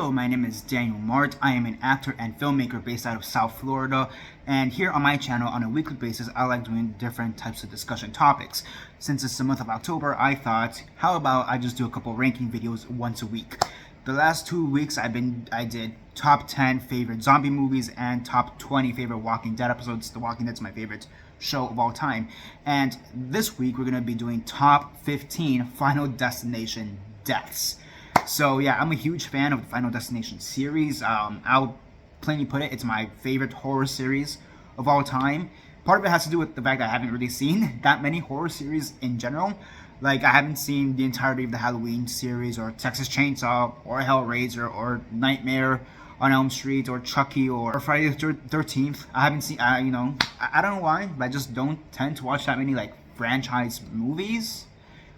Hello, my name is Daniel Mart. I am an actor and filmmaker based out of South Florida, and here on my channel on a weekly basis I like doing different types of discussion topics. Since it's the month of October, I thought, how about I just do a couple ranking videos once a week. The last 2 weeks I did top 10 favorite zombie movies and top 20 favorite Walking Dead episodes. The Walking Dead's my favorite show of all time. And this week we're going to be doing top 15 Final Destination deaths. So yeah, I'm a huge fan of the Final Destination series. I'll plainly put it, it's my favorite horror series of all time. Part of it has to do with the fact that I haven't really seen that many horror series in general. Like, I haven't seen the entirety of the Halloween series, or Texas Chainsaw, or Hellraiser, or Nightmare on Elm Street, or Chucky, or Friday the 13th. I haven't seen, I don't know why, but I just don't tend to watch that many, like, franchise movies.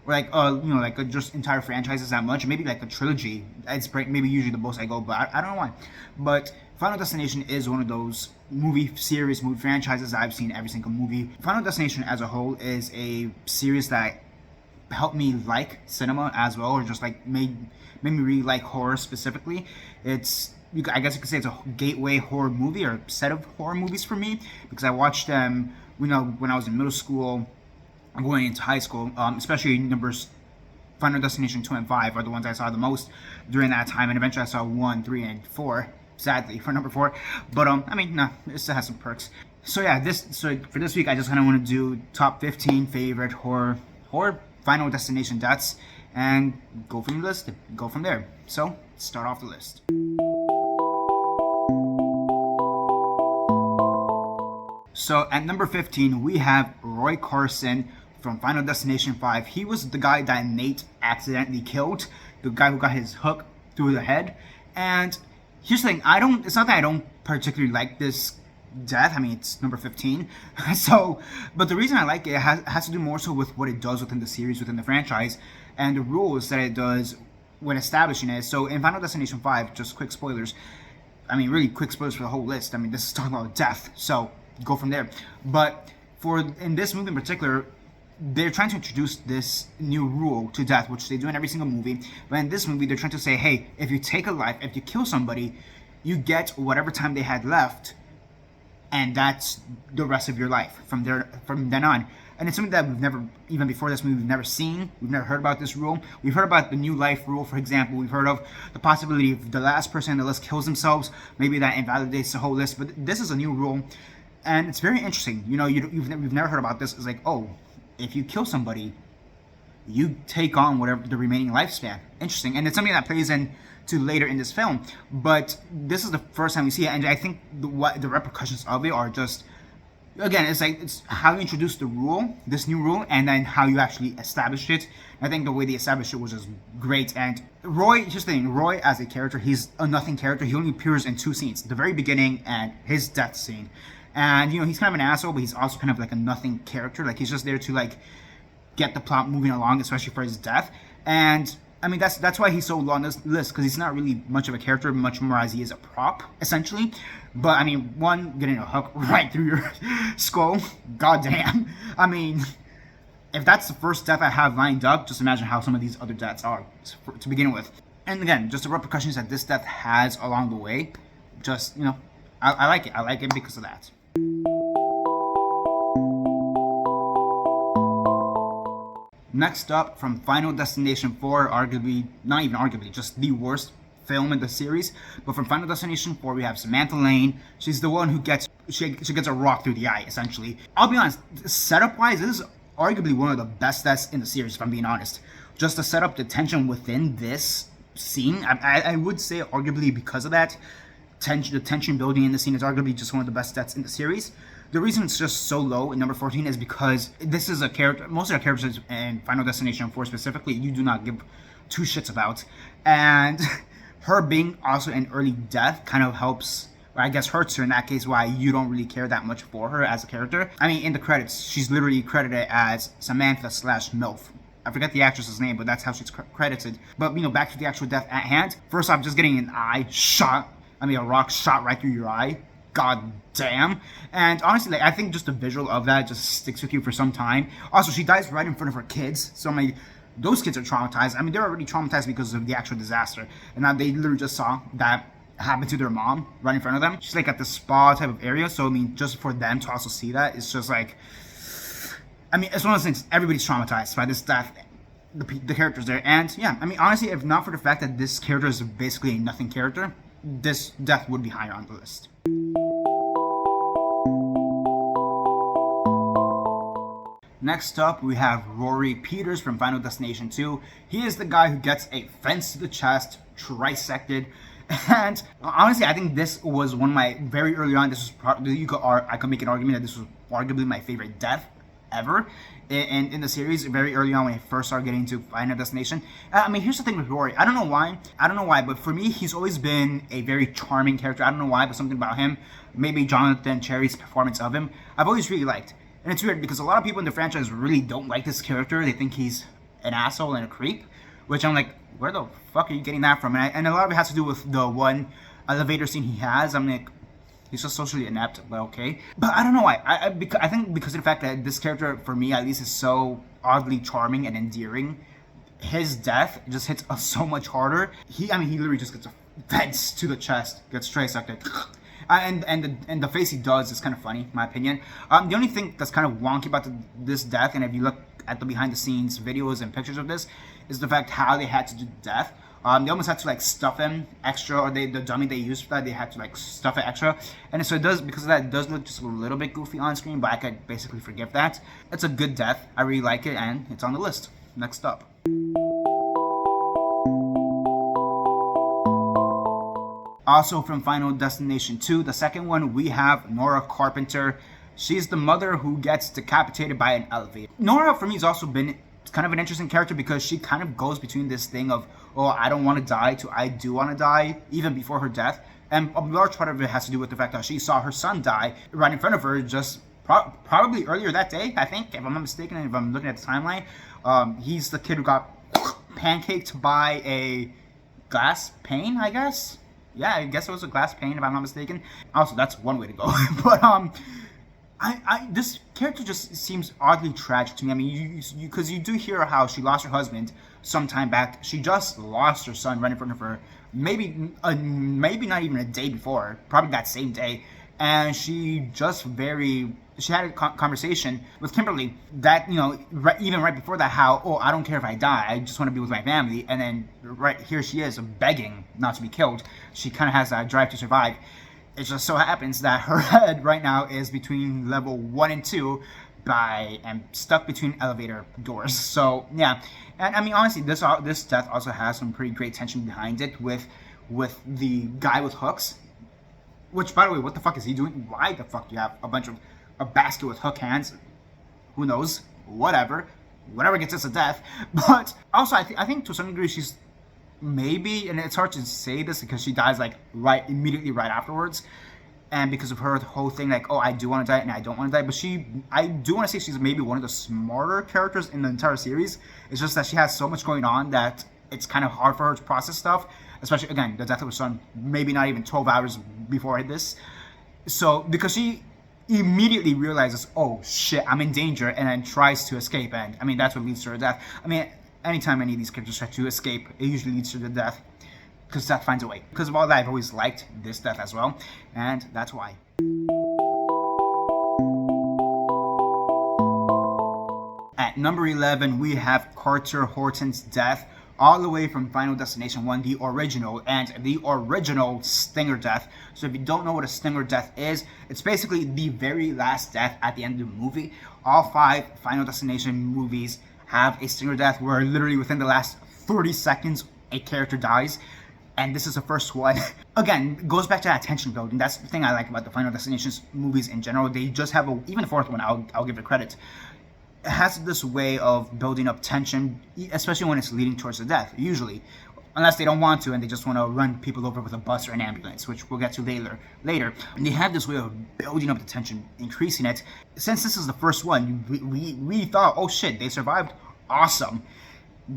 Or like, just entire franchises that much. Maybe like a trilogy. It's maybe usually the most I go, but I don't know why. But Final Destination is one of those movie franchises that I've seen every single movie. Final Destination as a whole is a series that helped me like cinema as well, or just like made me really like horror specifically. I guess you could say it's a gateway horror movie, or set of horror movies for me, because I watched them when I was in middle school, going into high school, especially numbers Final Destination 2 and 5 are the ones I saw the most during that time, and eventually I saw 1, 3, and 4, sadly, for number 4, but it still has some perks. So yeah, for this week I just kind of want to do top 15 favorite horror Final Destination deaths, and go from the list, go from there. So, start off the list. So at number 15, we have Roy Carson from Final Destination 5. He was the guy that Nate accidentally killed, the guy who got his hook through the head. And here's the thing, it's not that I don't particularly like this death. I mean, it's number 15. But the reason I like it has to do more so with what it does within the series, within the franchise, and the rules that it does when establishing it. So in Final Destination 5, just quick spoilers. I mean, really quick spoilers for the whole list. I mean, this is talking about death, so go from there. But in this movie in particular, they're trying to introduce this new rule to death, which they do in every single movie. But in this movie, they're trying to say, hey, if you take a life, if you kill somebody, you get whatever time they had left, and that's the rest of your life from then on. And it's something that we've never, even before this movie, we've never seen. We've never heard about this rule. We've heard about the new life rule, for example. We've heard of the possibility if the last person on the list kills themselves, maybe that invalidates the whole list. But this is a new rule, and it's very interesting. We've never heard about this. It's like, oh, if you kill somebody, you take on whatever the remaining lifespan. Interesting. And it's something that plays into later in this film. But this is the first time we see it, and I think the repercussions of it are just, again, it's how you introduce the rule, this new rule, and then how you actually establish it. I think the way they established it was just great. And Roy, here's the thing, Roy as a character, he's a nothing character. He only appears in 2 scenes, the very beginning and his death scene. And he's kind of an asshole, but he's also kind of like a nothing character. Like, he's just there to like get the plot moving along, especially for his death. And I mean, that's why he's so low on this list, because he's not really much of a character, much more as he is a prop, essentially. But I mean, one, getting a hook right through your skull, goddamn. I mean, if that's the first death I have lined up, just imagine how some of these other deaths are to begin with. And again, just the repercussions that this death has along the way, just, I like it. I like it because of that. Next up, from Final Destination 4, not even arguably, just the worst film in the series. But from Final Destination 4, we have Samantha Lane. She's the one who gets a rock through the eye, essentially. I'll be honest, setup-wise, this is arguably one of the best deaths in the series, if I'm being honest. Just to set up the tension within this scene, I would say arguably because of that, the tension building in the scene is arguably just one of the best deaths in the series. The reason it's just so low in number 14 is because this is a character, most of the characters in Final Destination 4 specifically, you do not give 2 shits about. And her being also an early death kind of helps, or I guess hurts her in that case, why you don't really care that much for her as a character. I mean, in the credits, she's literally credited as Samantha/MILF. I forget the actress's name, but that's how she's credited. But, back to the actual death at hand. First off, just getting a rock shot right through your eye. God damn. And honestly, I think just the visual of that just sticks with you for some time. Also, she dies right in front of her kids. So I'm like, those kids are traumatized. I mean, they're already traumatized because of the actual disaster, and now they literally just saw that happen to their mom right in front of them. She's like at the spa type of area, so I mean, just for them to also see that, it's just like, I mean, it's one of those things. Everybody's traumatized by this death. The characters there, and yeah, I mean, honestly, if not for the fact that this character is basically a nothing character, this death would be higher on the list. Next up, we have Rory Peters from Final Destination 2. He is the guy who gets a fence to the chest, trisected, and honestly, I think this was one of my, very early on, this was probably, I could make an argument that this was arguably my favorite death ever in the series, very early on when I first started getting into Final Destination. I mean, here's the thing with Rory. I don't know why, but for me, he's always been a very charming character. I don't know why, but something about him, maybe Jonathan Cherry's performance of him, I've always really liked. And it's weird because a lot of people in the franchise really don't like this character. They think he's an asshole and a creep, which I'm like, where the fuck are you getting that from? And a lot of it has to do with the one elevator scene he has. I'm like, he's just socially inept, but okay. But I don't know why. I think because of the fact that this character, for me at least, is so oddly charming and endearing, his death just hits us so much harder. He literally just gets a fence to the chest, gets trisected. And the face he does is kind of funny, in my opinion. The only thing that's kind of wonky about this death, and if you look at the behind the scenes videos and pictures of this, is the fact how they had to do death. They almost had to like stuff him extra, or the dummy they used for that, they had to like stuff it extra. And so it does, because of that, it does look just a little bit goofy on screen, but I could basically forgive that. It's a good death. I really like it, and it's on the list. Next up. Also from Final Destination 2, the second one, we have Nora Carpenter. She's the mother who gets decapitated by an elevator. Nora, for me, has also been kind of an interesting character because she kind of goes between this thing of, oh, I don't want to die, to I do want to die, even before her death. And a large part of it has to do with the fact that she saw her son die right in front of her just probably earlier that day, I think, if I'm not mistaken, if I'm looking at the timeline. He's the kid who got pancaked by a glass pane, I guess. Yeah, I guess it was a glass pane, if I'm not mistaken. Also, that's one way to go. But this character just seems oddly tragic to me. I mean, because you do hear how she lost her husband some time back. She just lost her son right in front of her. Maybe not even a day before, probably that same day. And she had a conversation with Kimberly that, even right before that, how, oh, I don't care if I die, I just want to be with my family. And then right here she is begging not to be killed. She kind of has that drive to survive. It just so happens that her head right now is between level 1 and 2 and stuck between elevator doors. So yeah, and I mean, honestly, this death also has some pretty great tension behind it with the guy with hooks. Which, by the way, what the fuck is he doing? Why the fuck do you have a basket with hook hands? Who knows? Whatever gets us to death. But also, I think to some degree she's maybe, and it's hard to say this because she dies like immediately right afterwards, and because of her whole thing like, oh, I do want to die and I don't want to die. But I do want to say she's maybe one of the smarter characters in the entire series. It's just that she has so much going on that it's kind of hard for her to process stuff. Especially, again, the death of her son, maybe not even 12 hours before this. So, because she immediately realizes, oh shit, I'm in danger, and then tries to escape, and I mean, that's what leads to her death. I mean, anytime any of these characters try to escape, it usually leads to the death, because death finds a way. Because of all that, I've always liked this death as well, and that's why. At number 11, we have Carter Horton's death, all the way from Final Destination 1, the original stinger death. So if you don't know what a stinger death is, it's basically the very last death at the end of the movie. All 5 Final Destination movies have a stinger death where literally within the last 30 seconds, a character dies. And this is the first one. Again, it goes back to that tension building. That's the thing I like about the Final Destinations movies in general. They just have even the fourth one, I'll give it credit. It has this way of building up tension, especially when it's leading towards the death, usually. Unless they don't want to and they just want to run people over with a bus or an ambulance, which we'll get to later. And they have this way of building up the tension, increasing it. Since this is the first one, we thought, oh shit, they survived, awesome.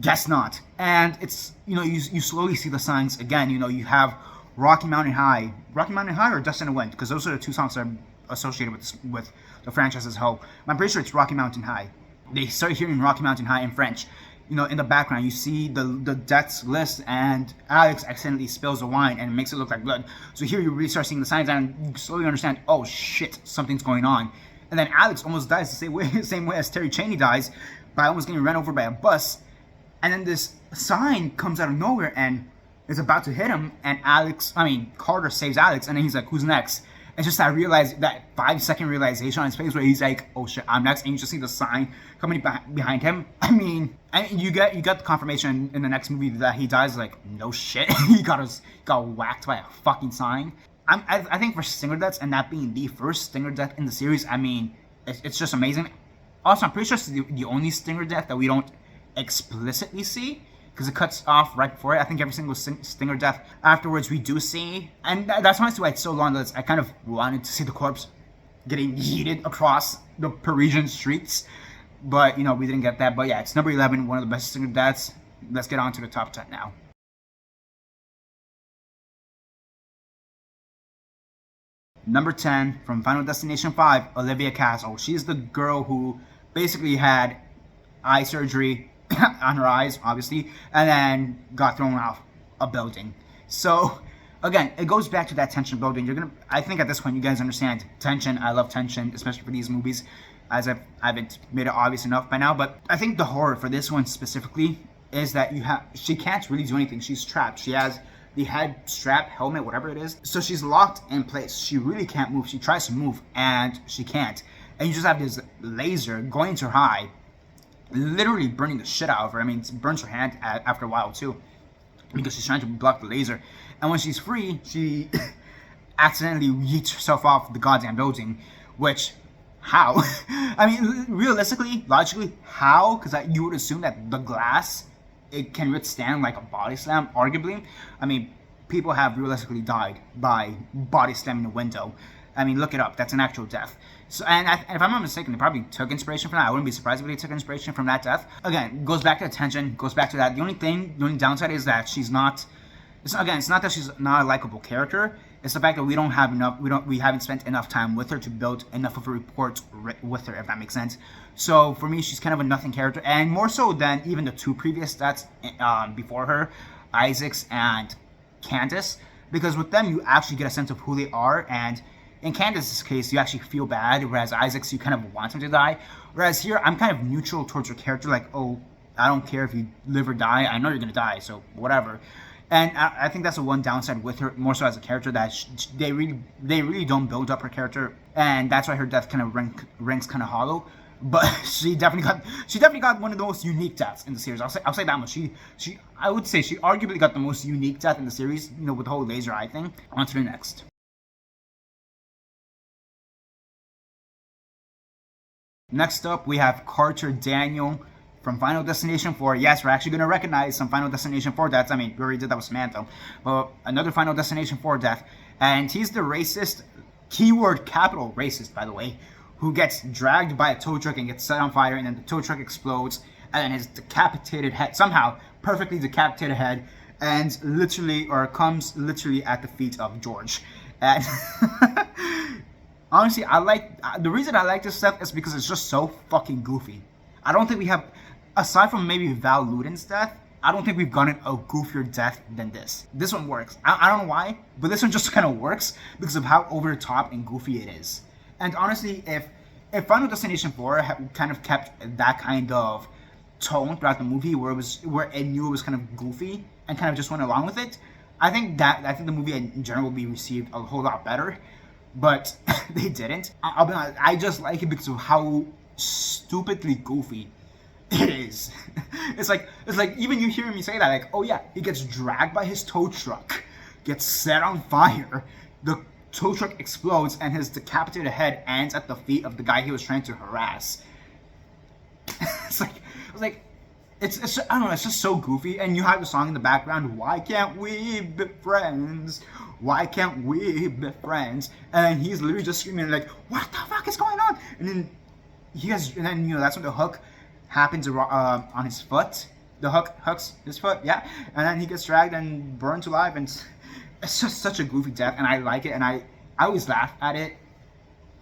Guess not. And it's, you slowly see the signs again. You have Rocky Mountain High or Dust in the Wind, because those are the 2 songs that are associated with the franchise as a whole. I'm pretty sure it's Rocky Mountain High. They start hearing Rocky Mountain High in French. in the background, you see the deaths list, and Alex accidentally spills the wine and makes it look like blood. So here you really start seeing the signs, and you slowly understand, oh shit, something's going on. And then Alex almost dies the same way as Terry Chaney dies, by almost getting run over by a bus. And then this sign comes out of nowhere and is about to hit him, and Carter saves Alex, and then he's like, who's next? It's just that 5-second realization on his face where he's like, oh shit, I'm next, and you just see the sign coming behind him. I mean, you got the confirmation in the next movie that he dies, like, no shit, he got whacked by a fucking sign. I think for stinger deaths, and that being the first stinger death in the series, I mean, it's just amazing. Also, I'm pretty sure it's the only stinger death that we don't explicitly see, because it cuts off right before it. I think every single stinger death afterwards we do see, and that's honestly why it's so long. That I kind of wanted to see the corpse getting yeeted across the Parisian streets, but we didn't get that. But yeah, it's number 11, one of the best stinger deaths. Let's get on to the top 10 now. Number 10, from Final Destination 5, Olivia Castle. She's the girl who basically had eye surgery on her eyes, obviously, and then got thrown off a building. So again, it goes back to that tension building. I think at this point you guys understand tension. I love tension, especially for these movies, as I haven't made it obvious enough by now. But I think the horror for this one specifically is that she can't really do anything. She's trapped. She has the head strap, helmet, whatever it is. So she's locked in place. She really can't move. She tries to move and she can't. And you just have this laser going to her eye, literally burning the shit out of her. I mean, it burns her hand after a while too, because she's trying to block the laser. And when she's free, she accidentally yeets herself off the goddamn building. Which, how? I mean, realistically, logically, how? Because you would assume that the glass, it can withstand like a body slam, arguably. I mean, people have realistically died by body slamming the window. I mean, look it up. That's an actual death. So, and if I'm not mistaken, they probably took inspiration from that. I wouldn't be surprised if they took inspiration from that death. Again, goes back to the tension, goes back to that. The only downside is that she's not. It's not that she's not a likable character. It's the fact that we haven't spent enough time with her to build enough of a rapport with her, if that makes sense. So for me, she's kind of a nothing character, and more so than even the two previous deaths before her, Isaac's and Candace, because with them you actually get a sense of who they are, and in Candace's case, you actually feel bad, whereas Isaac's, you kind of want him to die. Whereas here, I'm kind of neutral towards her character, like, oh, I don't care if you live or die, I know you're gonna die, so whatever. And I think that's the one downside with her, more so as a character, that they really don't build up her character, and that's why her death kind of rings kind of hollow. But she definitely got one of the most unique deaths in the series. I'll say that much. I would say she arguably got the most unique death in the series, with the whole laser eye thing. On to the next. Next up, we have Carter Danel from Final Destination 4. Yes, we're actually going to recognize some Final Destination 4 deaths. I mean, we already did that with Samantha. But another Final Destination 4 death. And he's the racist, keyword capital racist, by the way, who gets dragged by a tow truck and gets set on fire, and then the tow truck explodes, and then his decapitated head, somehow perfectly decapitated head, and comes literally at the feet of George. And honestly, the reason I like this stuff is because it's just so fucking goofy. I don't think we have, aside from maybe Val Luden's death, I don't think we've gotten a goofier death than this. This one works. I don't know why, but this one just kind of works because of how over the top and goofy it is. And honestly, if Final Destination 4 had kind of kept that kind of tone throughout the movie, where it knew it was kind of goofy and kind of just went along with it, I think the movie in general will be received a whole lot better. But they didn't. I'll be honest, I just like it because of how stupidly goofy it is. It's like even you hearing me say that, like, oh yeah, he gets dragged by his tow truck, gets set on fire, the tow truck explodes, and his decapitated head ends at the feet of the guy he was trying to harass. It's I don't know, it's just so goofy. And you have the song in the background, why can't we be friends? Why can't we be friends? And he's literally just screaming like, what the fuck is going on? And then that's when the hook happens on his foot. The hook hooks his foot, yeah. And then he gets dragged and burned alive, and it's just such a goofy death, and I like it, and I always laugh at it.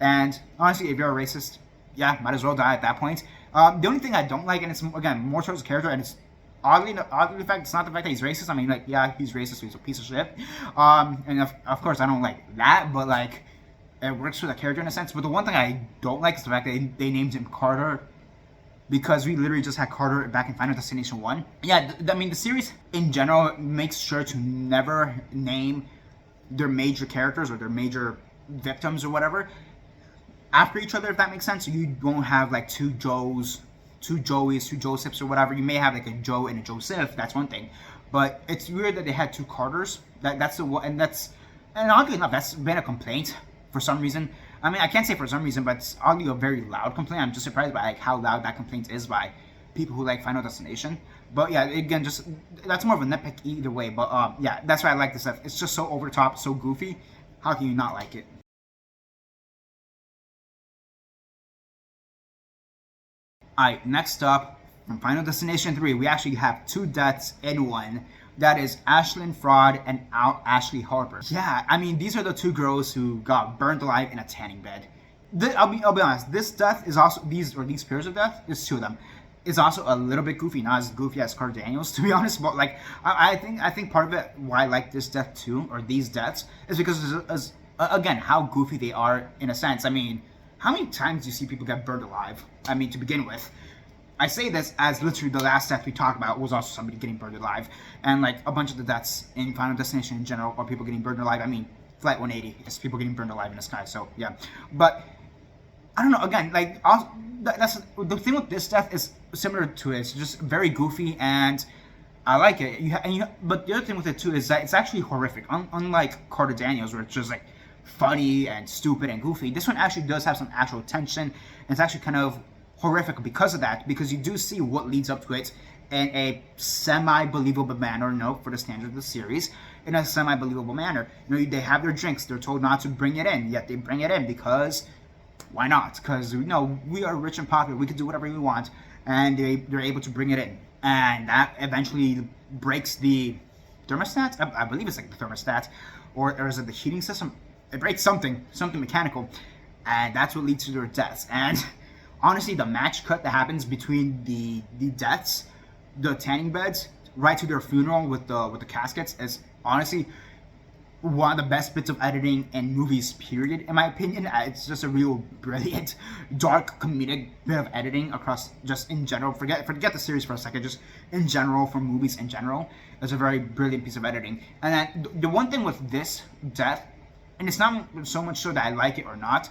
And honestly, if you're a racist, yeah, might as well die at that point. The only thing I don't like, and it's again more towards the character, and it's oddly the fact it's not the fact that he's racist. I mean, like, yeah, he's racist, so he's a piece of shit. And of course I don't like that, but like it works for the character in a sense. But the one thing I don't like is the fact that they named him Carter, because we literally just had Carter back in Final Destination 1. Yeah, I mean, the series in general makes sure to never name their major characters or their major victims or whatever after each other, if that makes sense. So you won't have like two Joes, two Joeys, two Josephs or whatever. You may have like a Joe and a Joseph, that's one thing. But it's weird that they had two Carters. That's the one, and oddly enough, that's been a complaint for some reason. I mean, I can't say for some reason, but it's oddly a very loud complaint. I'm just surprised by like how loud that complaint is by people who like Final Destination. But yeah, again, just that's more of a nitpick either way. But yeah, that's why I like this stuff. It's just so over the top, so goofy. How can you not like it? Alright, next up, from Final Destination 3, we actually have two deaths in one. That is Ashlin Fraud and Ashley Harper. Yeah, I mean, these are the two girls who got burned alive in a tanning bed. I'll be honest, this death is also, these pairs of death, there's two of them, is also a little bit goofy. Not as goofy as Carter Daniels, to be honest, but like, I think part of it, why I like this death too, or these deaths, is because, again, how goofy they are in a sense. I mean, how many times do you see people get burned alive? I mean, to begin with. I say this as literally the last death we talked about was also somebody getting burned alive. And like a bunch of the deaths in Final Destination in general are people getting burned alive. I mean, Flight 180 is people getting burned alive in the sky, so yeah. But, I don't know, again, like, that's the thing with this death is similar to it. It's just very goofy, and I like it. But the other thing with it too is that it's actually horrific. Unlike Carter Daniels, where it's just like funny and stupid and goofy, this one actually does have some actual tension, and it's actually kind of horrific because of that, because you do see what leads up to it in a semi-believable manner, for the standards of the series, in a semi-believable manner. They have their drinks, they're told not to bring it in, yet they bring it in because, why not? Because, we are rich and popular, we can do whatever we want, and they're able to bring it in. And that eventually breaks the thermostat, I believe it's like the thermostat, or is it the heating system? It breaks something mechanical, and that's what leads to their deaths. And honestly, the match cut that happens between the deaths, the tanning beds, right to their funeral with the caskets is honestly one of the best bits of editing in movies, period, in my opinion. It's just a real brilliant, dark, comedic bit of editing across, just in general. Forget the series for a second, just in general, for movies in general. It's a very brilliant piece of editing. And then the one thing with this death, and it's not so much so that I like it or not,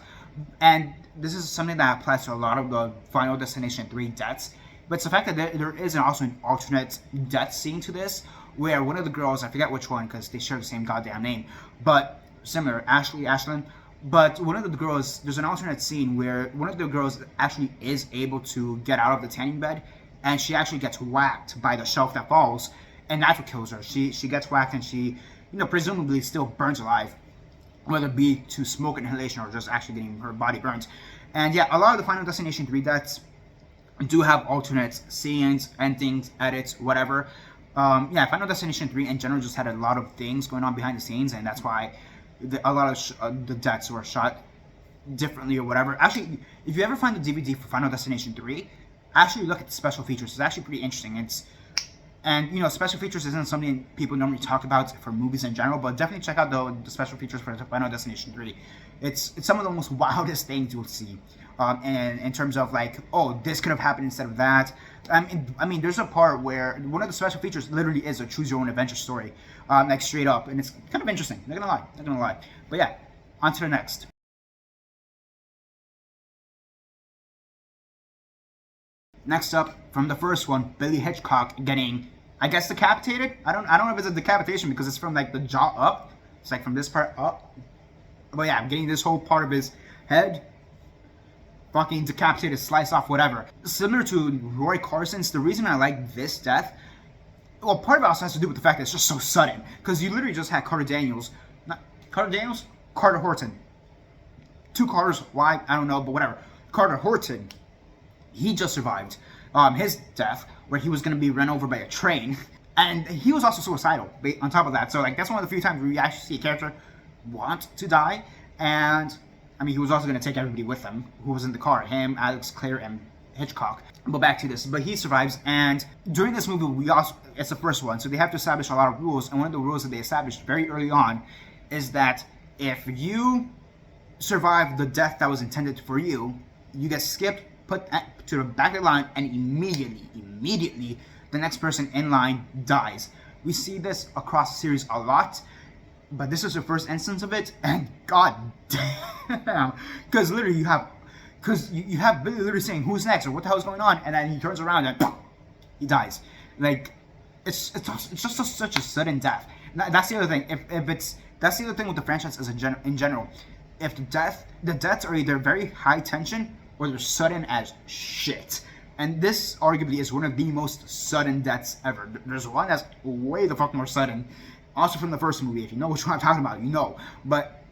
and this is something that applies to a lot of the Final Destination 3 deaths, but it's the fact that there is also an alternate death scene to this, where one of the girls, I forget which one because they share the same goddamn name, but similar, Ashlin, but one of the girls, there's an alternate scene where one of the girls actually is able to get out of the tanning bed, and she actually gets whacked by the shelf that falls, and that's what kills her. She gets whacked, and she, presumably still burns alive, whether it be to smoke inhalation or just actually getting her body burnt. And yeah, a lot of the Final Destination 3 deaths do have alternate scenes, endings, edits, whatever. Yeah, Final Destination 3 in general just had a lot of things going on behind the scenes, and that's why a lot of the deaths were shot differently or whatever. Actually, if you ever find the DVD for Final Destination 3, actually look at the special features. It's actually pretty interesting. And special features isn't something people normally talk about for movies in general, but definitely check out the special features for Final Destination 3. It's some of the most wildest things you'll see, and in terms of like, oh, this could have happened instead of that. I mean, there's a part where one of the special features literally is a choose your own adventure story, like straight up, and it's kind of interesting. Not gonna lie. But yeah, on to the next. Next up, from the first one, Billy Hitchcock getting, I guess, decapitated. I don't know if it's a decapitation because it's from like the jaw up. It's like from this part up. But yeah, I'm getting this whole part of his head fucking decapitated, sliced off, whatever. Similar to Rory Carson's, the reason I like this death, well, part of it also has to do with the fact that it's just so sudden. Because you literally just had Carter Horton. Two Carters, why? I don't know, but whatever. Carter Horton, he just survived his death, where he was going to be run over by a train. And he was also suicidal, on top of that. So, like, that's one of the few times where you actually see a character want to die. And, I mean, he was also going to take everybody with him who was in the car. Him, Alex, Claire, and Hitchcock. But back to this. But he survives, and during this movie, it's the first one, so they have to establish a lot of rules. And one of the rules that they established very early on is that if you survive the death that was intended for you, you get skipped, put to the back of the line, and immediately, the next person in line dies. We see this across the series a lot, but this is the first instance of it, and god damn, because literally you have Billy literally saying who's next or what the hell is going on, and then he turns around and he dies. Like it's just such a sudden death. That's the other thing. That's the other thing with the franchise as in general. If the deaths are either very high tension or they're sudden as shit. And this arguably is one of the most sudden deaths ever. There's one that's way the fuck more sudden. Also from the first movie, if you know which one I'm talking about, you know. But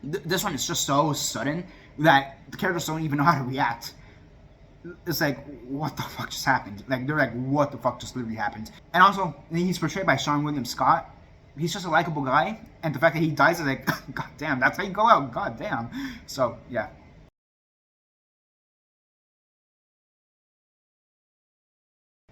this one is just so sudden that the characters don't even know how to react. It's like, what the fuck just happened? Like, they're like, what the fuck just literally happened? And also, he's portrayed by Sean William Scott. He's just a likable guy. And the fact that he dies is like, god damn, that's how you go out, god damn. So, yeah.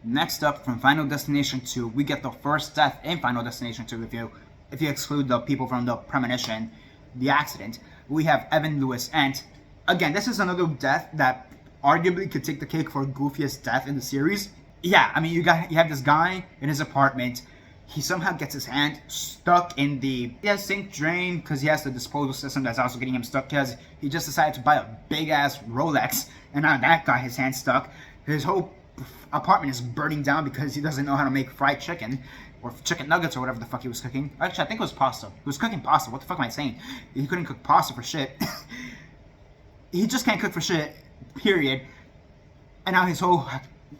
Next up, from Final Destination 2, we get the first death in Final Destination 2 if you exclude the people from the premonition, the accident. We have Evan Lewis, and again, this is another death that arguably could take the cake for goofiest death in the series. Yeah, I mean, you have this guy in his apartment. He somehow gets his hand stuck in the sink drain because he has the disposal system that's also getting him stuck because he just decided to buy a big ass Rolex, and now that got his hand stuck. His whole apartment is burning down because he doesn't know how to make fried chicken or chicken nuggets or whatever the fuck he was cooking. Actually, I think it was pasta. He was cooking pasta. What the fuck am I saying? He couldn't cook pasta for shit. He just can't cook for shit, period. And now his whole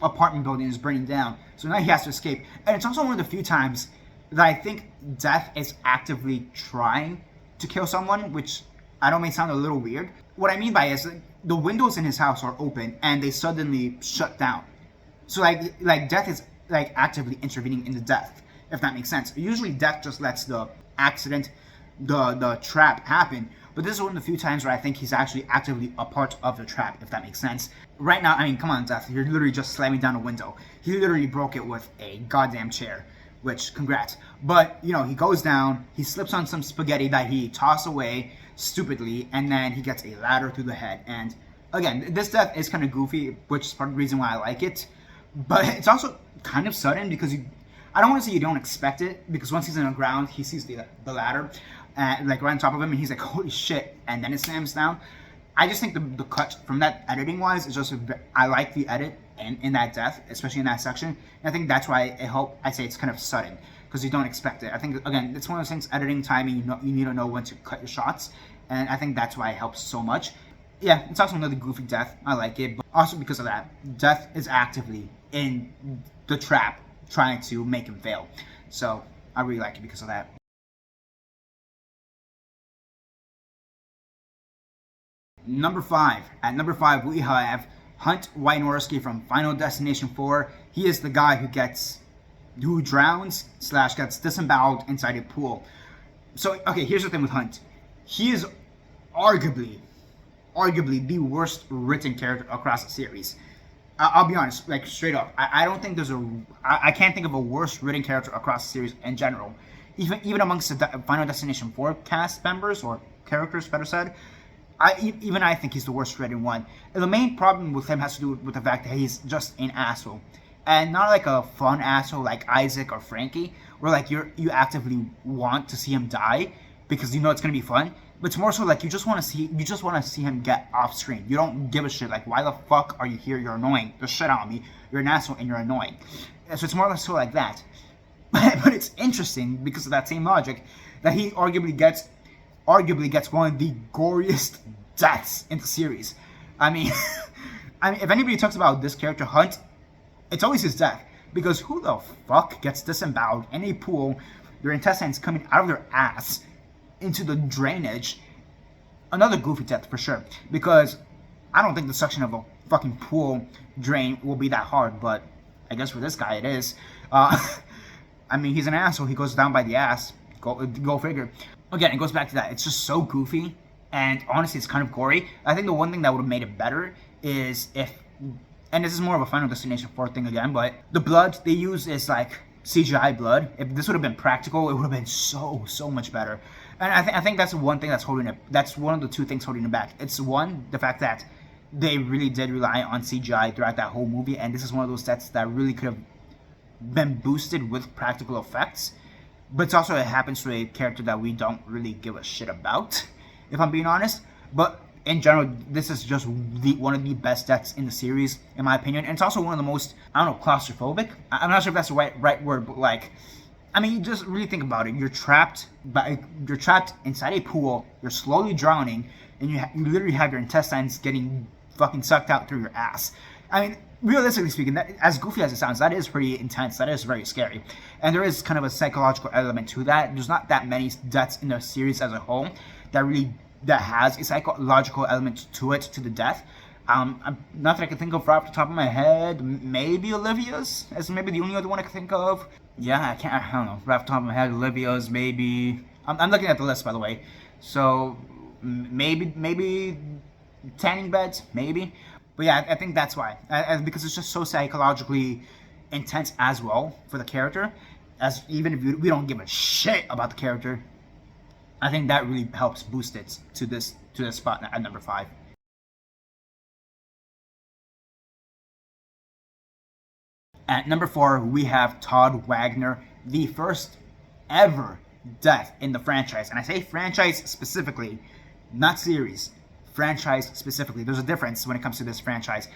apartment building is burning down. So now he has to escape. And it's also one of the few times that I think death is actively trying to kill someone, which I know may sound a little weird. What I mean by it is the windows in his house are open and they suddenly shut down. So like death is like actively intervening in the death, if that makes sense. Usually death just lets the accident, the trap happen. But this is one of the few times where I think he's actually actively a part of the trap, if that makes sense. Right now, I mean, come on, Death, you're literally just slamming down a window. He literally broke it with a goddamn chair, which, congrats. But, you know, he goes down, he slips on some spaghetti that he tossed away stupidly, and then he gets a ladder through the head. And, again, this death is kind of goofy, which is part of the reason why I like it. But it's also kind of sudden because I don't want to say you don't expect it, because once he's on the ground, he sees the ladder, like right on top of him, and he's like, holy shit, and then it slams down. I just think the cut from that editing wise is just I like the edit in that death, especially in that section. And I think that's why I say it's kind of sudden, because you don't expect it. I think, again, it's one of those things, editing, timing, you need to know when to cut your shots, and I think that's why it helps so much. Yeah, it's also another goofy death. I like it, but also because of that, death is actively in the trap trying to make him fail. So I really like it because of that. Number 5. At number 5, we have Hunt Wynorski from Final Destination 4. He is the guy who drowns / gets disemboweled inside a pool. So, okay, here's the thing with Hunt. He is arguably the worst written character across the series. I'll be honest, like straight up. I don't think I can't think of a worse written character across the series in general. Even amongst the Final Destination 4 cast members, or characters, better said. I think he's the worst written one. And the main problem with him has to do with the fact that he's just an asshole. And not like a fun asshole like Isaac or Frankie, where like you actively want to see him die because you know it's gonna be fun. But it's more so like you just want to see him get off screen. You don't give a shit. Like, why the fuck are you here? You're annoying. Just shit on me. You're an asshole and you're annoying. So it's more or less so like that. But it's interesting because of that same logic that he arguably gets one of the goriest deaths in the series. I mean, if anybody talks about this character Hunt, it's always his death, because who the fuck gets disemboweled in a pool, their intestines coming out of their ass into the drainage? Another goofy death for sure, because I don't think the suction of a fucking pool drain will be that hard, but I guess for this guy it is. I mean, he's an asshole. He goes down by the ass. Go figure. Again, it goes back to that. It's just so goofy, and honestly, it's kind of gory. I think the one thing that would have made it better is if and this is more of a Final Destination 4 thing again, but the blood they use is like CGI blood. If this would have been practical, it would have been so much better. And I think that's one thing that's holding it. That's one of the two things holding it back. It's one, the fact that they really did rely on CGI throughout that whole movie, and this is one of those sets that really could have been boosted with practical effects. But it's also, it happens to a character that we don't really give a shit about, if I'm being honest. But in general, this is just one of the best deaths in the series, in my opinion. And it's also one of the most, I don't know, claustrophobic. I'm not sure if that's the right word, but like, I mean, you just really think about it. You're trapped inside a pool. You're slowly drowning, and you literally have your intestines getting fucking sucked out through your ass. I mean, realistically speaking, that, as goofy as it sounds, that is pretty intense. That is very scary. And there is kind of a psychological element to that. There's not that many deaths in the series as a whole that has a psychological element to it, to the death. Not that I can think of right off the top of my head. Maybe Olivia's as maybe the only other one I can think of. Yeah, I don't know. Right off the top of my head, Olivia's maybe. I'm looking at the list, by the way. So maybe tanning beds, maybe. But yeah, I think that's why. Because it's just so psychologically intense as well for the character. As even if we don't give a shit about the character, I think that really helps boost it to this spot at number 5. At number 4, we have Todd Wagner, the first ever death in the franchise. And I say franchise specifically, not series. Franchise specifically. There's a difference when it comes to this franchise,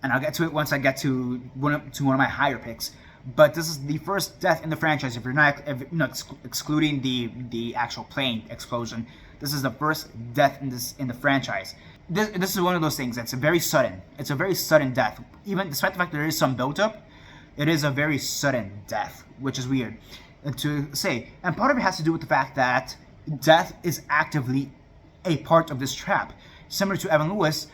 and I'll get to it once I get to one of my higher picks. But this is the first death in the franchise. If you're not excluding the actual plane explosion, this is the first death in the franchise. This is one of those things that's very sudden. It's a very sudden death. Even despite the fact that there is some build-up, it is a very sudden death, which is weird to say. And part of it has to do with the fact that death is actively a part of this trap. Similar to Evan Lewis,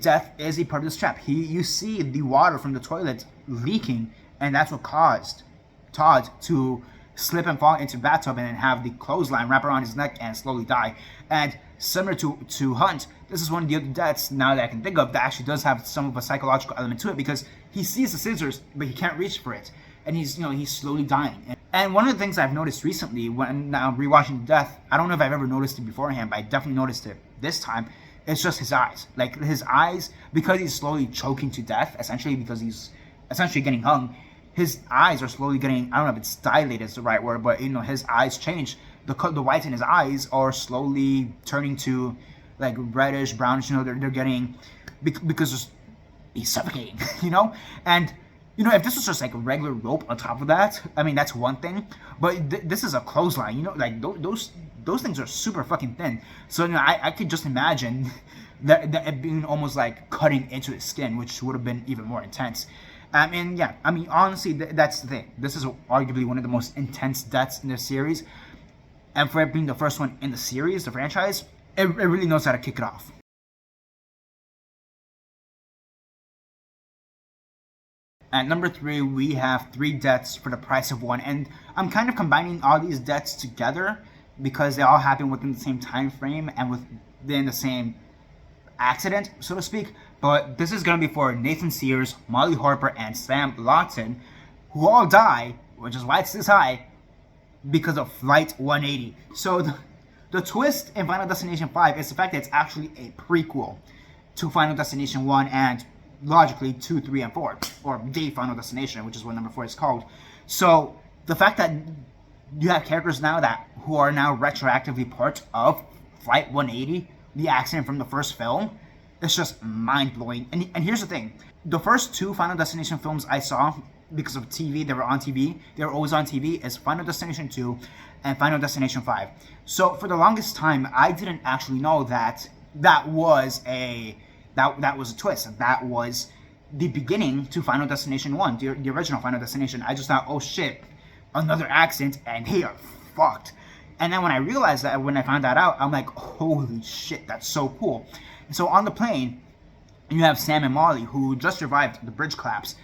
death is a part of this trap. You see the water from the toilet leaking, and that's what caused Todd to slip and fall into the bathtub and then have the clothesline wrap around his neck and slowly die. And similar to Hunt, this is one of the other deaths now that I can think of that actually does have some of a psychological element to it, because he sees the scissors but he can't reach for it, and he's slowly dying. And one of the things I've noticed recently when I'm rewatching Death, I don't know if I've ever noticed it beforehand, but I definitely noticed it this time, it's just his eyes. Like his eyes, because he's slowly choking to death, essentially because he's essentially getting hung, his eyes are slowly getting, I don't know if it's dilated is the right word, but his eyes change. The whites in his eyes are slowly turning to like reddish, brownish, they're getting, because he's suffocating, and if this was just like a regular rope on top of that, I mean, that's one thing. But this is a clothesline, like those things are super fucking thin. So, I could just imagine that it being almost like cutting into his skin, which would have been even more intense. And yeah, I mean, honestly, that's the thing. This is arguably one of the most intense deaths in the series. And for it being the first one in the series, the franchise, it really knows how to kick it off. At number 3, we have 3 deaths for the price of 1, and I'm kind of combining all these deaths together because they all happen within the same time frame and within the same accident, so to speak. But this is going to be for Nathan Sears, Molly Harper, and Sam Lawton, who all die, which is why it's this high, because of Flight 180. So the twist in Final Destination 5 is the fact that it's actually a prequel to Final Destination 1 and logically 2, 3, and 4, or the Final Destination, which is what number 4 is called. So the fact that you have characters now who are now retroactively part of Flight 180, the accident from the first film, it's just mind-blowing. And here's the thing. The first 2 Final Destination films I saw, because of TV, they were always on TV, is Final Destination 2 and Final Destination 5. So for the longest time, I didn't actually know that was a twist. That was the beginning to Final Destination 1, the original Final Destination. I just thought, oh shit, another accident, and they are fucked. And then when I realized that, when I found that out, I'm like, holy shit, that's so cool. And so on the plane, you have Sam and Molly, who just survived the bridge collapse.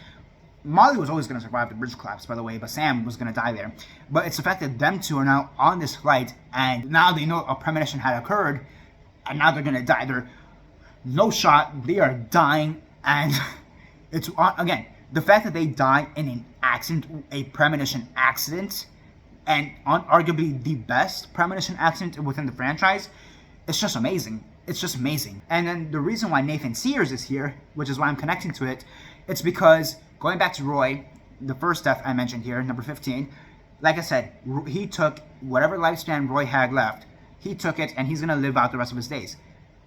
Molly was always going to survive the bridge collapse, by the way, but Sam was going to die there. But it's the fact that them two are now on this flight, and now they know a premonition had occurred, and now they're going to die. They're no shot, they are dying, and It's again, the fact that they die in an accident, a premonition accident, and arguably the best premonition accident within the franchise, it's just amazing. It's just amazing. And then the reason why Nathan Sears is here, which is why I'm connecting to it, it's because going back to Roy, the first death I mentioned here, number 15, like I said, he took whatever lifespan Roy had left, he took it and he's going to live out the rest of his days.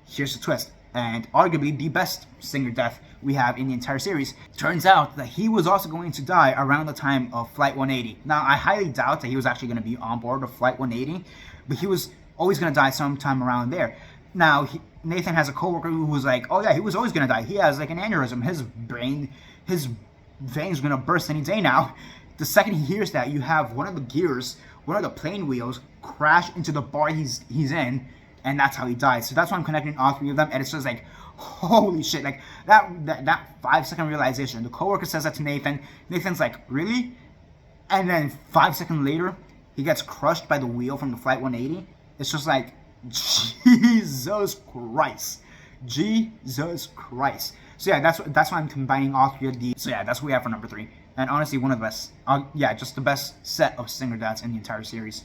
Here's the twist, and arguably the best Singer death we have in the entire series. Turns out that he was also going to die around the time of Flight 180. Now, I highly doubt that he was actually going to be on board of Flight 180, but he was always going to die sometime around there. Now, Nathan has a coworker who was like, oh yeah, he was always going to die. He has like an aneurysm. His veins are going to burst any day now. The second he hears that, you have one of the gears, one of the plane wheels crash into the bar he's in, and that's how he died. So that's why I'm connecting all three of them, and it's just like, holy shit, like that 5-second realization. The coworker says that to Nathan. Nathan's like, really? And then 5 seconds later, he gets crushed by the wheel from the Flight 180. It's just like, Jesus Christ. Jesus Christ. So yeah, that's why I'm combining all three of these. So yeah, that's what we have for number 3. And honestly, one of the best, just the best set of Singer deaths in the entire series.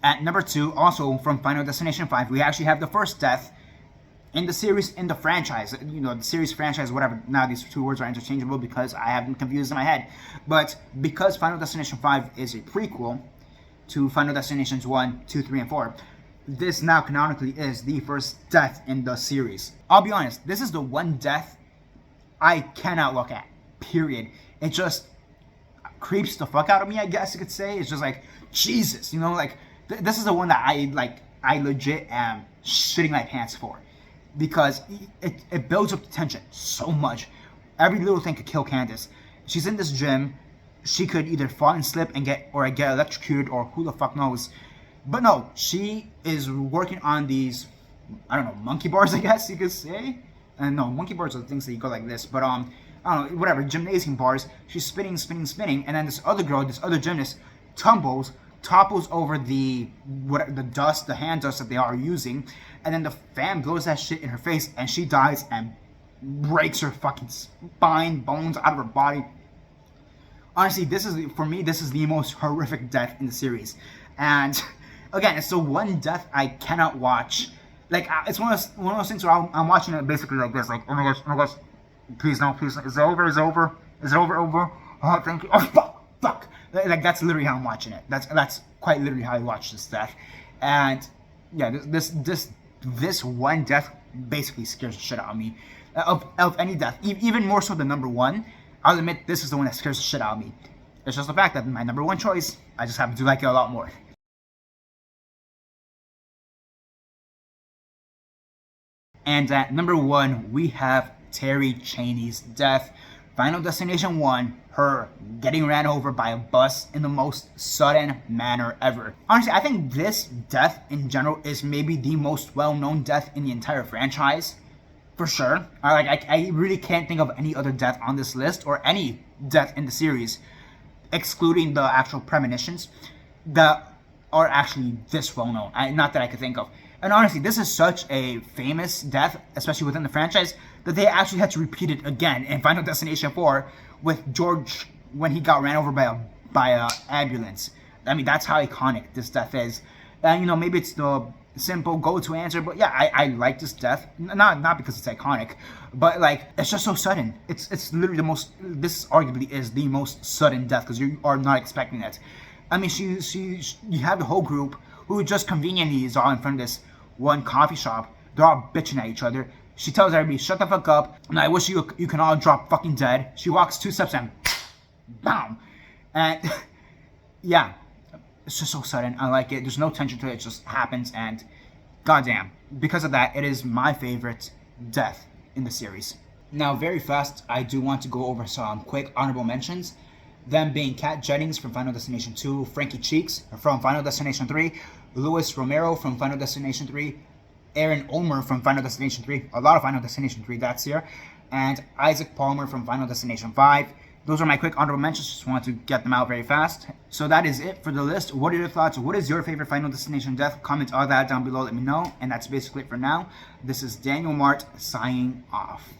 At number 2, also from Final Destination 5, we actually have the first death in the series, in the franchise. You know, the series, franchise, whatever. Now these two words are interchangeable because I have them confused in my head. But because Final Destination 5 is a prequel to Final Destinations 1, 2, 3, and 4, this now canonically is the first death in the series. I'll be honest, this is the one death I cannot look at, period. It just creeps the fuck out of me, I guess you could say. It's just like, Jesus, you know, like, this is the one that I legit am shitting my pants for. Because it builds up the tension so much. Every little thing could kill Candace. She's in this gym, she could either fall and slip and get electrocuted, or who the fuck knows. But no, she is working on these, I don't know, monkey bars, I guess you could say. And no, monkey bars are the things that you go like this, but I don't know, whatever, gymnasium bars. She's spinning, and then this other girl, this other gymnast, topples over the dust, the hand dust that they are using, and then the fan blows that shit in her face, and she dies and breaks her fucking spine, bones out of her body. Honestly, for me, this is the most horrific death in the series. And again, it's the one death I cannot watch. Like, it's one of those things where I'm watching it basically like this, like, oh my gosh, please no, is it over? Oh, thank you. Oh, fuck. Like, that's literally how I'm watching it. That's quite literally how I watch this death. And yeah, this one death basically scares the shit out of me. Of any death, even more so than number 1. I'll admit, this is the one that scares the shit out of me. It's just the fact that my number 1 choice, I just happen to like it a lot more. And at number 1, we have Terry Chaney's death. Final Destination 1, her getting ran over by a bus in the most sudden manner ever. Honestly, I think this death in general is maybe the most well-known death in the entire franchise. For sure. I really can't think of any other death on this list, or any death in the series, excluding the actual premonitions, that are actually this well-known. Not that I could think of. And honestly, this is such a famous death, especially within the franchise, that they actually had to repeat it again in Final Destination 4 with George when he got ran over by a ambulance. I mean, that's how iconic this death is. And you know, maybe it's the simple go-to answer, but yeah, I like this death. Not because it's iconic, but like, it's just so sudden. It's literally this arguably is the most sudden death, because you are not expecting it. I mean, you have the whole group who just conveniently is all in front of this one coffee shop. They're all bitching at each other. She tells everybody, shut the fuck up, and I wish you can all drop fucking dead. She walks 2 steps and bam. And yeah, it's just so sudden. I like it. There's no tension to it. It just happens, and goddamn, because of that, it is my favorite death in the series. Now, very fast, I do want to go over some quick honorable mentions. Them being Kat Jennings from Final Destination 2, Frankie Cheeks from Final Destination 3, Luis Romero from Final Destination 3, Aaron Ulmer from Final Destination 3, a lot of Final Destination 3 deaths here, and Isaac Palmer from Final Destination 5, Those are my quick honorable mentions. Just wanted to get them out very fast. So that is it for the list. What are your thoughts? What is your favorite Final Destination death? Comment all that down below. Let me know. And that's basically it for now. This is Daniel Mart signing off.